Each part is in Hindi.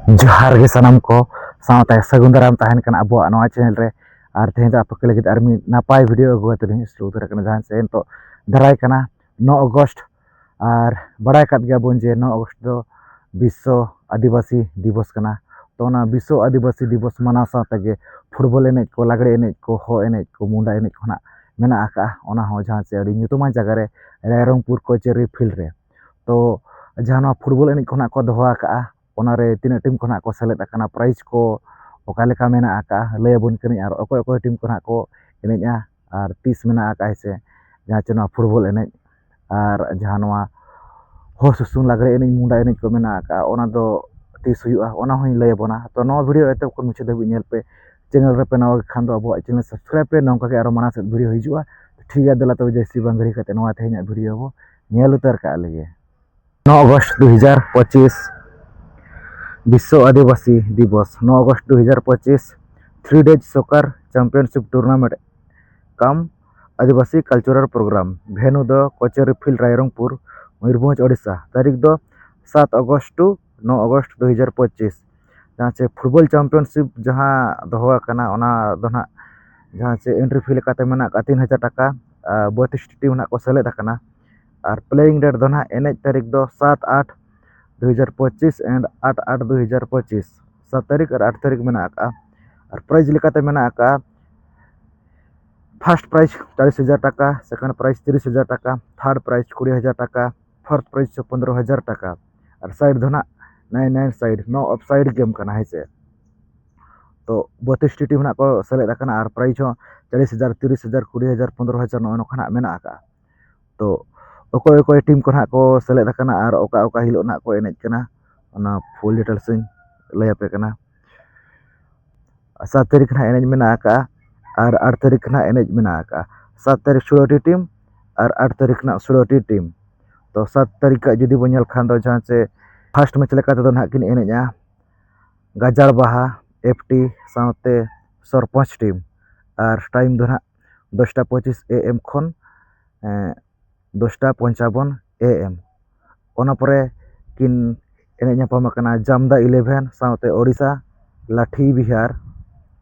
जोहार गे सनम को सावते सगुन दाराम तहन कन अब नवा चैनल रे और तेज आपके लगे और मी नापाय वीडियो अगुआ तुलिंग शुरू उतर जहाँ से तो दाराय कना 9 अगस्त और बड़ा कत गया बन जे 9 अगस्त दो विश्व आदिवासी दिवस कना तो ना विश्व आदिवासी दिवस मना साथे फुटबॉल एने को लागड़े एने को हो एने को मुंडा एने को ना मेना आका ओना हो जहाँ से अड़ी ᱧᱩᱛᱩᱢᱟᱱ जगह रे रायरंगपुर कोचेरी फील्ड रे तो जहाँ फुटबॉल एने को ना को दोहो आका ओनारे तीन टीम को ना को सेलेक्ट आकाना प्राइज को ओका लेका मेना आका लय बन कनी और ओको ओको टीम को ना को एनेजा और 30 मेना आका से जहाँ चेना फुटबॉल एने और जहाँ नवा हो सुसुन लागरे एने मुंडा एने को मेना आका ओना दो 30 हुआ ओना होई लय बना तो नो वीडियो एते को मुछे दबि नेल पे चैनल रे पे नवा खान दो अब चैनल सब्सक्राइब पे नौका के आरो मना से वीडियो हिजुआ ठीक है दला तो जैसी बंगरी कते नवा तेहना वीडियो बो नेल उतर का लगे 9 अगस्त 2025 विश्व आदिवासी दिवस 9 अगस्त 2025 3 डेज सॉकर चैंपियनशिप टूर्नामेंट कम आदिवासी कल्चरल प्रोग्राम भेनु दो कोचेरी फील्ड रायरंगपुर मयूरभंज ओडिशा तारीख दो 7 अगस्त टू 9 अगस्त 2025 जहाँ से फुटबॉल चैंपियनशिप जहाँ दोहो कना ओना दो ना जहाँ से एंट्री फी लेकाते मेना का 3000 टाका 32 टीम ना को सेलेक्ट आकना और प्लेइंग डेट दो ना एनेज तारीख दो 7-8 2025 एंड 8-8 2025 7 तारीख और 8 तारीख में और प्राइज लेकाते में फर्स्ट प्राइज 40,000 टाका सेकंड प्राइज 30,000 टाका थर्ड प्राइज 20,000 टाका फोर्थ प्राइज 15,000 टाका और साइड धोना 9 side no of side game करना है से तो 32 टीम ना को सेलेक्ट आकना और प्राइज हो 40,000 30,000 20,000 15,000 नो खाना मेना आका तो ओको ओको टीम को ना को सेलेक्ट आकना और ओका ओका हिलो ना को एनेज कना ओना फुल डिटेल्स लय पे कना 7 तारीख ना एनेज मेना आका और 8 तारीख ना एनेज मेना आका 7 तारीख 16 टीम और 8 तारीख ना 16 टीम तो 7 तारीख का जुदी बन खान दो जहाँ से फर्स्ट मैच लेकाते दो ना किन एनेजा गाजार बाहा एफटी साथे सरपंच टीम और टाइम दो ना 10:25 AM खन 10:55 AM ओना परे किन एने ᱧᱟᱯᱟᱢ आकना जामदा 11 साथे ओडिशा लाठी बिहार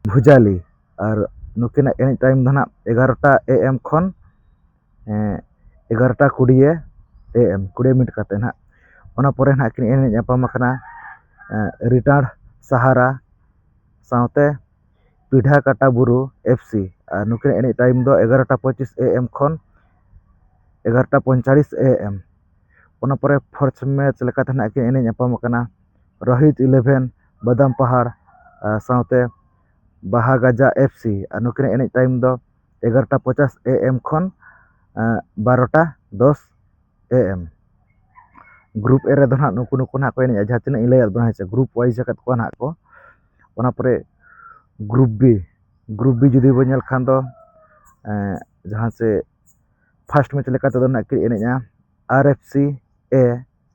भुजाली और नुकिना एने टाइम दो ना 11टा AM खन 11:20 AM 20 मिनट काते ना ओना परे ना किन एने ᱧᱟᱯᱟᱢ आकना रिटार्ड सहारा साथे पीढ़ा काटा बुरु FC और नुकिना एने टाइम दो 11:25 AM खन 11:45 AM ओना परे फोर्थ मैच लेकाते ना कि एने ᱧᱟᱯᱟᱢ आकना रोहित 11 बादाम पहाड़ साथे बाहा गाजा FC और नुकिना एने टाइम दो 11:50 AM खन 12:10 AM ग्रुप ए रे दो ना नुकु नुकु ना को एने जहाँ तिना लय दो है ग्रुप वाइज जकत को ना को ओना परे ग्रुप बी जुदी बन खान दो जहाँ से फर्स्ट मैच लेकाते दो ना कि एने RFC A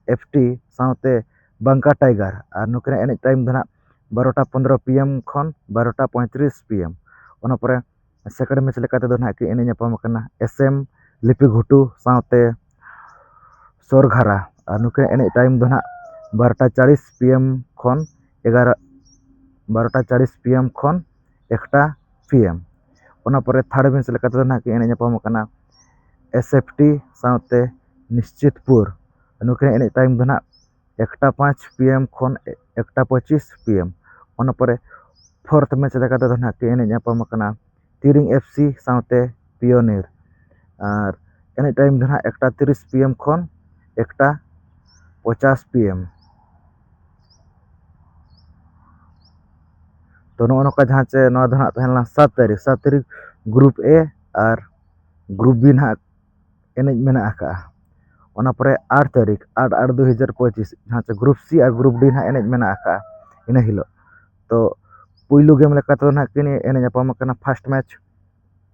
FT साथे बंका टाइगर और नुकिना एने टाइम दो ना 12:15 PM खन 12:35 PM ओना परे सेकंड मैच लेकाते दो ना कि एने ᱧᱟᱯᱟᱢ आकना SM लिपि घुटू साथे सोरघारा और नुकिना एने टाइम दो ना 12:40 PM खन 12:40 PM खन 1टा PM ओना परे थर्ड मैच लेकाते दो ना कि एने ᱧᱟᱯᱟᱢ आकना SFT साथे निश्चितपुर नुकिना एने टाइम दो ना 1:05 PM खन 1:25 PM ओना परे फोर्थ मैच लेकाते दो ना कि एने ᱧᱟᱯᱟᱢ आकना तिरिंग FC साथे पियोनियर और एने टाइम दो ना 1:30 PM खन 1:50 PM तो नौका जहाँ से नौ दो ना तहला 7 तारीख ग्रुप ए और ग्रुप बी ना एनेज मेना आका ओना परे 8 तारीख 8-8 2025 जहाँ से ग्रुप सी और ग्रुप डी ना एनेज मेना आका इन हिलो तो पुइलू गेम लेकाते ना किनी एने ᱧᱟᱯᱟᱢ आकना फर्स्ट मैच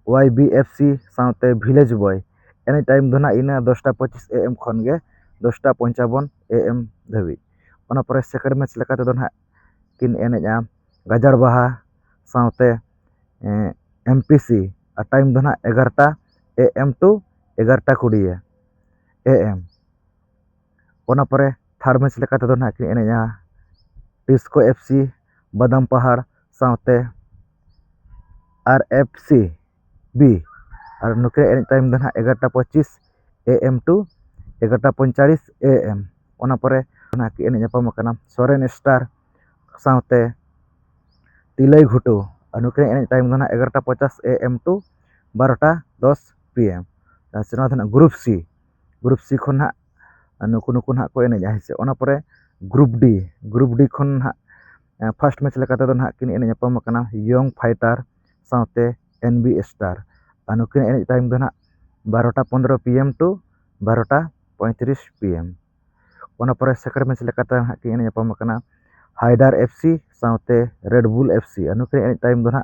YBFC साथे विलेज बॉय एने टाइम दो ना इना 10:25 AM खन गे 10:55 AM धाबी ओना परे सेकंड मैच लेकाते दो ना किन एनेजा गाजार बाहा साथे MPC और टाइम दो ना 11टा AM टू 11:20 AM ओना परे थर्ड मैच लेकाते दो ना कि एनेजा डिस्को FC बादाम पहाड़ साउते RFC B और नुके एन टाइम दो ना 11:25 AM टू 11:45 AM ओना परे ना कि एन जापाम कना सोरेन स्टार साउते तिलई घुटू और नुके एन टाइम दो ना 11:50 AM टू 12:10 PM सेना धना ग्रुप C खन हा नुकु नुकु ना को एन जाहिसे ओना परे ग्रुप D खन हा फर्स्ट मैच लेकाते दो ना किन एन जापाम कना यंग फाइटर साउते NB स्टार और नुके एन टाइम दो ना 12:15 PM टू 12:35 PM ओना परे सेकंड मैच लेकाते हा कि एन जापाम कना हाइडर FC साउते रेड बुल FC और नुके एन टाइम दो ना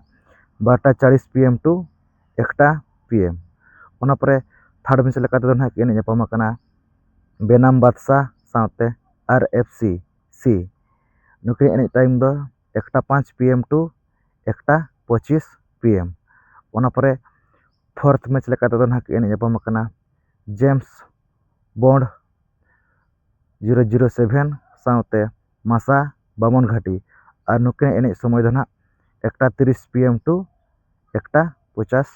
12:40 PM टू 1 PM ओना परे थर्ड मैच लेकाते दो ना कि एन जापाम कना बेनाम बादशाह साउते RFC C नुके एन टाइम दो 1:05 PM टू 1:25 PM ओना परे फोर्थ मैच लेकाते दो ना कि एन जापाम कना जेम्स बॉन्ड 007 साउते मासा बामन घाटी और नुके एन समय दो ना 1:30 PM टू 1:50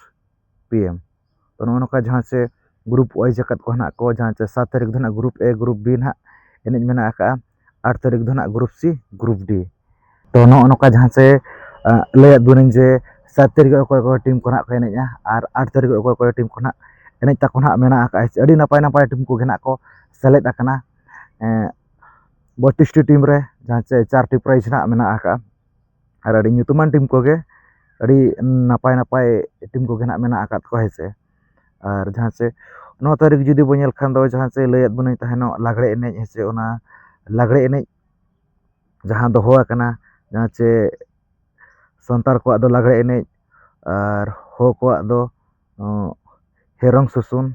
PM तो नोका जहाँ से ग्रुप वाइज जकत को ना को जहाँ से 7 तारीख दो ना ग्रुप A ग्रुप B ना एन मेना आका 8 तारीख दो ना ग्रुप C ग्रुप D तो नोका जहाँ से ले बुनिन जे 7 तारीख को टीम को ना को एन और 8 तारीख को टीम को ना एन तक ना मेना आका अड़ी नपाय नपाय टीम को घेना को सेलेद आकना 32 टीम रे जहाँ से 4 टी प्राइज ना मेना आका और अड़ी ᱧᱩᱛᱩᱢᱟᱱ टीम को गे अड़ी नपाय नपाय टीम को घेना मेना आका को हेसे और जहाँ से 9 तारीख जुदी बो नेल खान दो जहाँ से लयत बने तहनो लागड़े एने हेसे ओना लागड़े एने जहाँ दो होआ कना जहाँ से संतार को दो लागड़े एने और हो को दो हेरंग सुसुन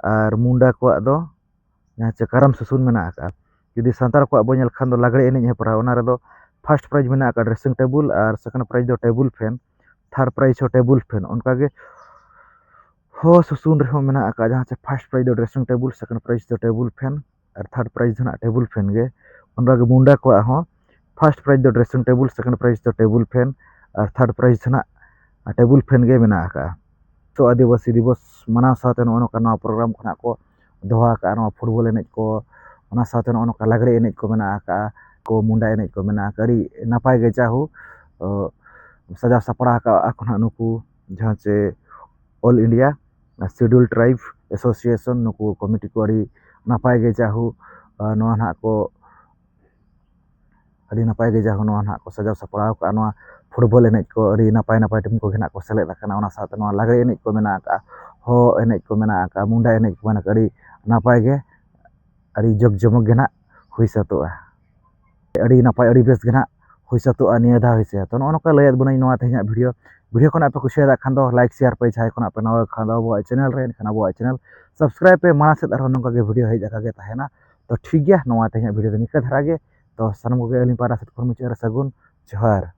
और मुंडा को दो जहाँ से करम सुसुन मेना आका जुदी संतार को बो नेल खान दो लागड़े एने हेपरा ओना रे दो फर्स्ट प्राइज मेना आका ड्रेसिंग टेबल और सेकंड प्राइज दो टेबल फैन थर्ड प्राइज हो टेबल फैन उनका के हो सुसुन रे हो मेना आका जहाँ से फर्स्ट प्राइज दो ड्रेसिंग टेबल सेकंड प्राइज दो टेबल फैन और थर्ड प्राइज दो ना टेबल फैन गे उनका के मुंडा को हो फर्स्ट प्राइज दो ड्रेसिंग टेबल सेकंड प्राइज दो टेबल फैन और थर्ड प्राइज दो ना टेबल फैन गे मेना आका तो आदिवासी दिवस मनाव साथे नोका प्रोग्राम खना को दोहा का नो फुटबॉल एनेज को ओना साथे नोका लागड़े एनेज को मेना आका को मुंडा एनेज को मेना आका अड़ी नापाय गे चाहू सजा सपड़ा का आखना नुकु जहाँ से all India scheduled tribe association नुकु कमिटी को अड़ी नापाय गे चाहू नोआ ना को अड़ी नापाय गे चाहू नोआ ना को सजा सपड़ा का नोआ फुटबॉल एनेज को अड़ी नापाय नापाय टीम को घेना को सेलेद आकना ओना साथे नोआ लागड़े एनेज को मेना आका हो एनेज को मेना आका मुंडा एनेज को मेना अड़ी नापाय गे अड़ी जग जमक गेना हुई सतोआ अड़ी नापाय अड़ी बेस गेना हुई सतोआ निया धा होइसे तो नोका लयत बनै नोआ तेहना वीडियो को पे कुशिया खान दो लाइक शेयर पे जाय को पे नवा खान दो अब चैनल रे खान अब चैनल सब्सक्राइब पे माना से आरो नोका के वीडियो हेज आका गे तहेना तो ठीक गया नोआ तेहना वीडियो निका धरा गे तो सनम को गे अलिन पारा से मुचार सगुन जोहार।